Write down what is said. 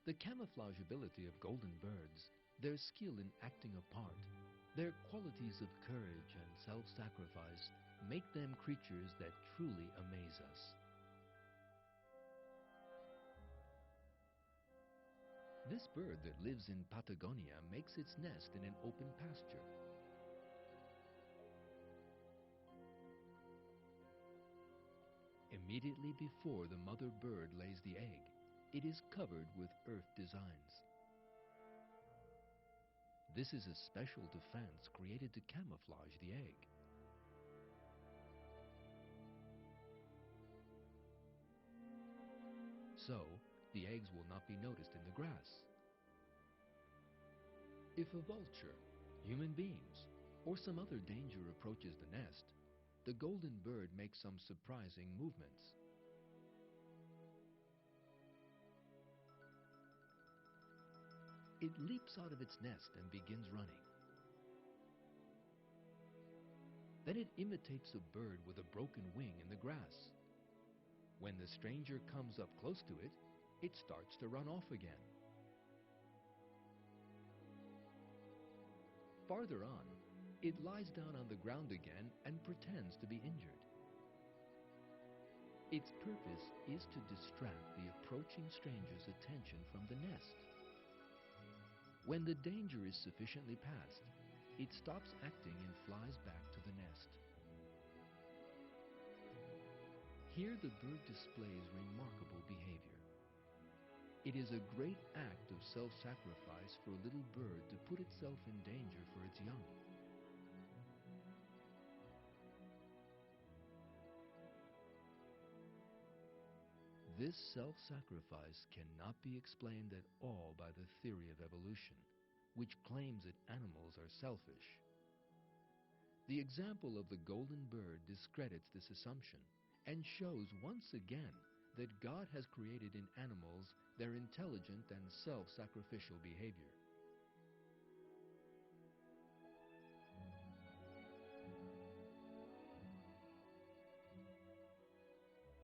The camouflage ability of golden birds, their skill in acting a part, their qualities of courage and self-sacrifice make them creatures that truly amaze us. This bird that lives in Patagonia makes its nest in an open pasture. Immediately before the mother bird lays the egg, it is covered with earth designs. This is a special defense created to camouflage the egg. So, the eggs will not be noticed in the grass. If a vulture, human beings, or some other danger approaches the nest, the golden bird makes some surprising movements. It leaps out of its nest and begins running. Then it imitates a bird with a broken wing in the grass. When the stranger comes up close to it, it starts to run off again. Farther on, it lies down on the ground again and pretends to be injured. Its purpose is to distract the approaching stranger's attention from the nest. When the danger is sufficiently past, it stops acting and flies back to the nest. Here the bird displays remarkable behavior. It is a great act of self-sacrifice for a little bird to put itself in danger for its young. This self-sacrifice cannot be explained at all by the theory of evolution, which claims that animals are selfish. The example of the golden bird discredits this assumption and shows once again that God has created in animals their intelligent and self-sacrificial behavior.